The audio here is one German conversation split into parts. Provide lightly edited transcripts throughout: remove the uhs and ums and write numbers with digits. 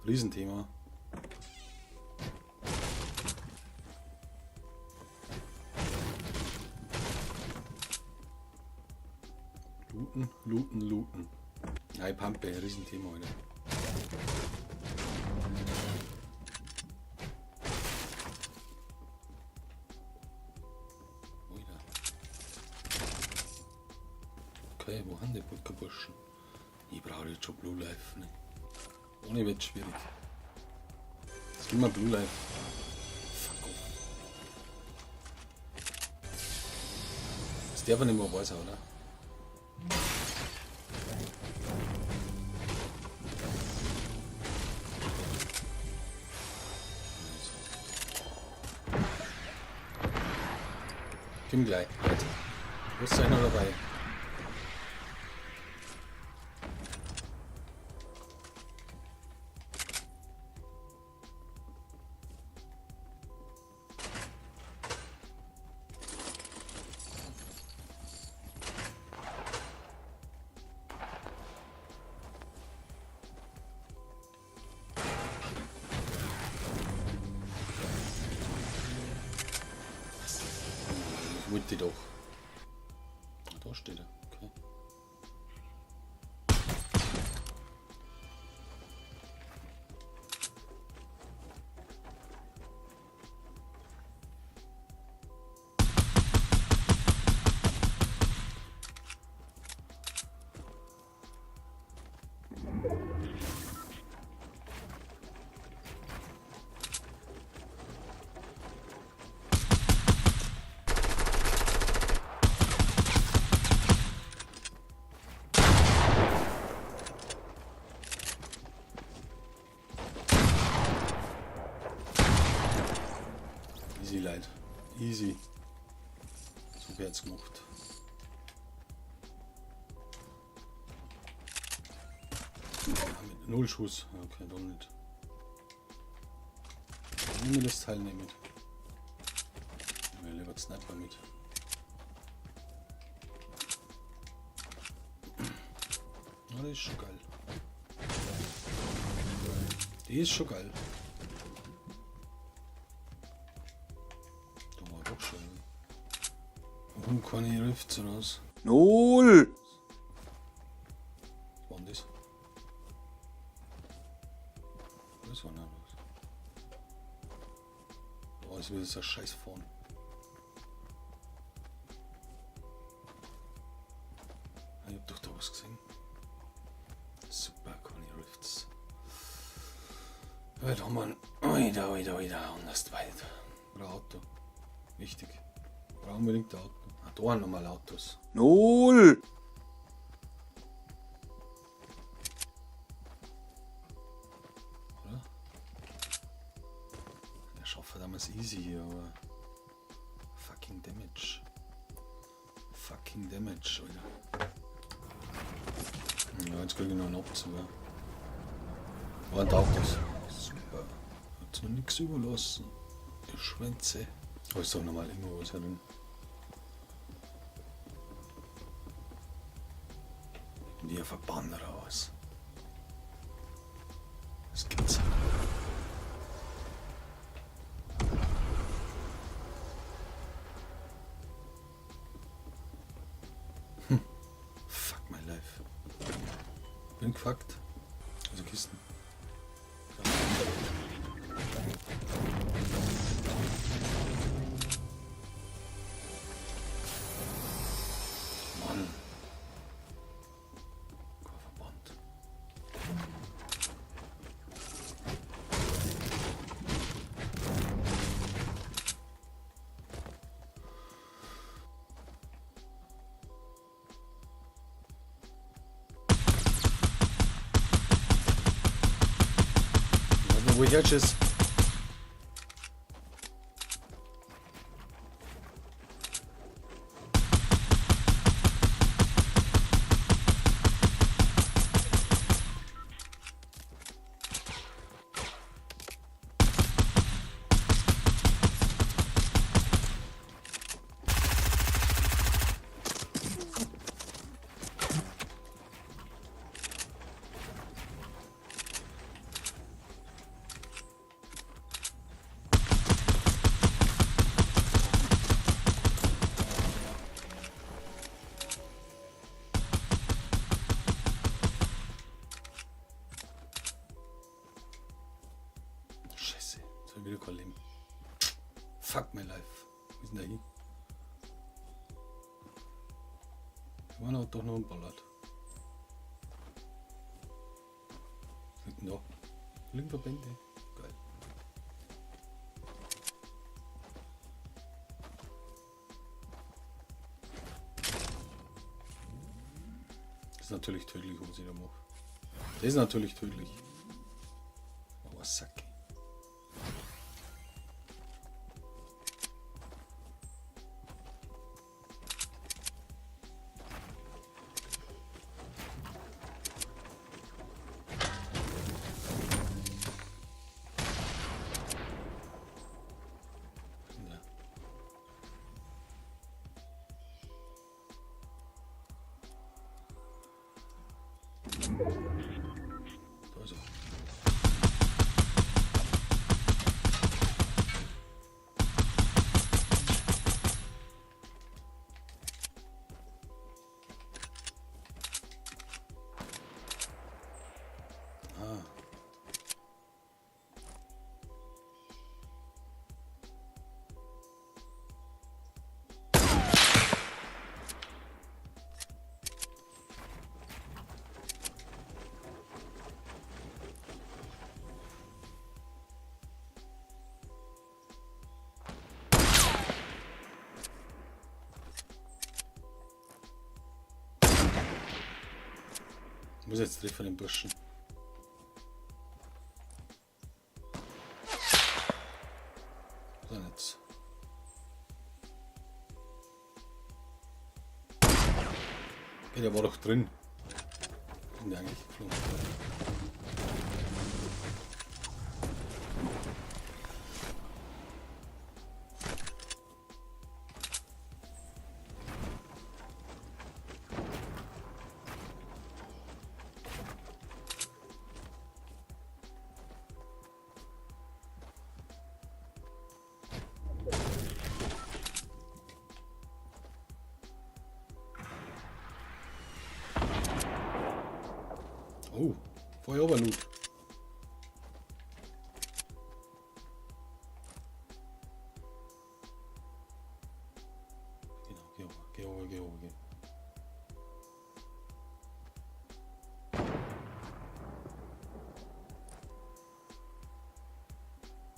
Riesenthema. Looten. Hi Pampe, Riesenthema heute. Okay, wo haben die Putkerburschen? Ich brauche jetzt schon Blue Life. Ne? Ohne wird schwierig. Jetzt gib mal Blue Life. Fuck off. Das darf man nicht mehr weiß, oder? Komm gleich, Leute. Wo ist einer dabei? Wollte doch. Da steht er. Okay. Easy, Leute. Easy. So wird's gemacht. Mit 0 Schuss. Okay, doch nicht. Nehmen wir das Teil nicht mit. Nehmen wir lieber Sniper mit. Ja, das ist schon geil. Die ist schon geil. Warum keine Rifts raus? 0! Was war denn das? Das war nicht was. Oh, ist wieder so ein Scheiß vorne. Ich hab doch da was gesehen. Super, keine Rifts. Da haben wir ein Oida, anders weit. Ein Auto. Wichtig. Brauchen wir unbedingt ein Auto. Ah, da nochmal Autos. 0! Oder? Der schafft damals easy hier, aber. Fucking Damage. Fucking Damage, Alter. Ja, jetzt kriege ich noch einen Abzug. Ja. Und Autos. Super. Hat's noch nichts überlassen. Die Schwänze. Aber ist doch normal irgendwo was drin. Die verbannen raus. Das gibt's. Fuck my life. Bin gefuckt. Also Kisten. Mann. Verband. Wo ich jetzt ist. Schon wieder kein Leben. Fuck my life. Wo ist denn der hin? Einer hat doch noch einen Ballert. Was liegt denn da? Lymphverbände. Geil. Das ist natürlich tödlich, was ich da mache. Das ist natürlich tödlich. Aber Sacke. Da ist er. Ah. Ich muss jetzt treffen den Burschen. So jetzt. Ja, der war doch drin. Sind die eigentlich geflogen? Oh, Feueroberloot. Genau, geh over.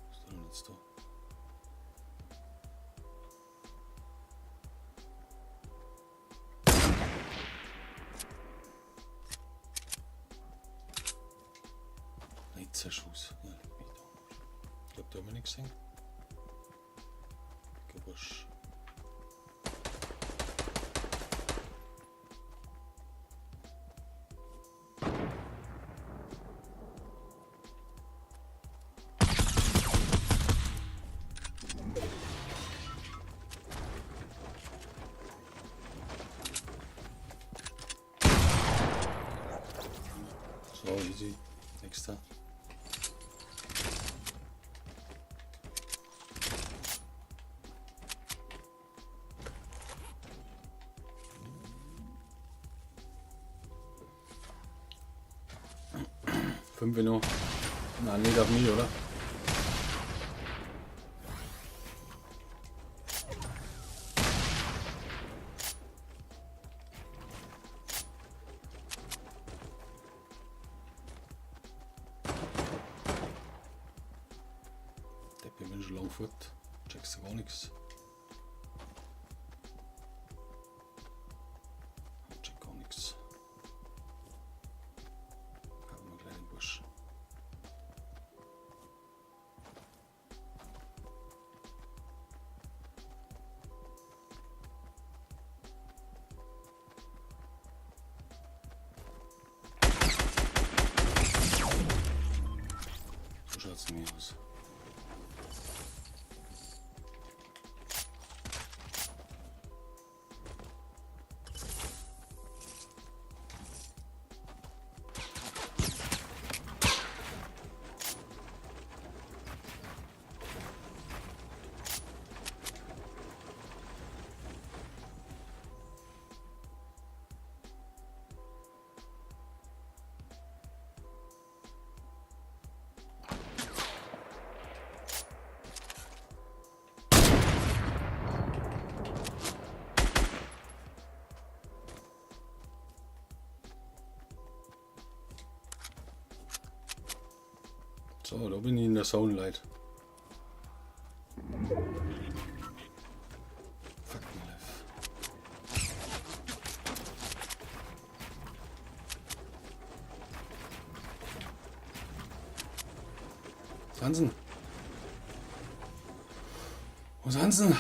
Was ist denn jetzt da? Schuss. Ja, ich glaube, da haben wir nichts gesehen. Gewurscht. So, easy. Nächster. Fünf noch. Nein, nicht auf mich, oder? Der bin schon lang fort. Checkst du gar nichts. Check gar nichts. Haben wir gleich den Busch. So schaut es mir aus. Da bin ich in der Zone, Leute. Fuck my life. Hansen. Wo ist Hansen?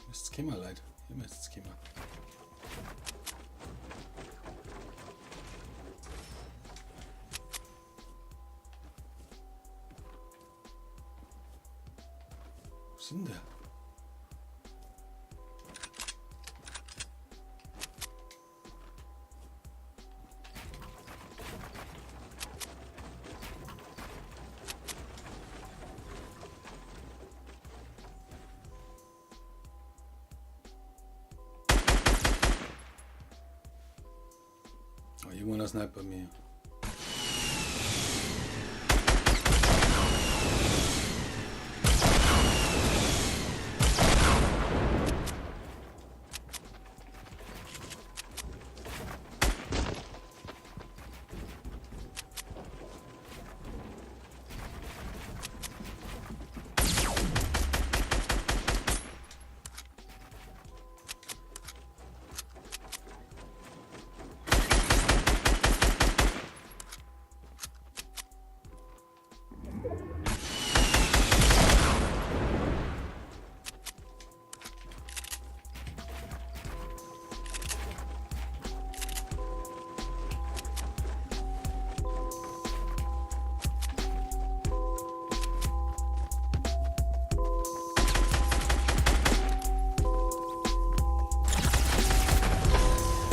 Müsst's kommen, Leute. Hier müsst's kommen. Wo ist denn der? Oh, irgendwo ein Sniper bei mir.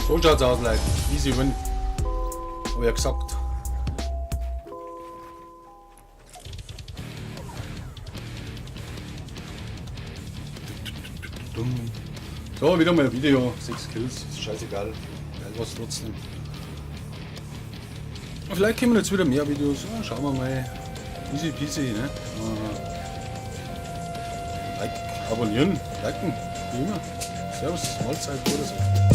So schaut's aus, Leute. Easy win. Hab ich ja gesagt. So, wieder mal ein Video. 6 Kills. Ist scheißegal. Geil was trotzdem. Vielleicht kommen jetzt wieder mehr Videos. Ja, schauen wir mal. Easy peasy, ne? Like, abonnieren, liken, wie immer. Servus, Mahlzeit, oder so.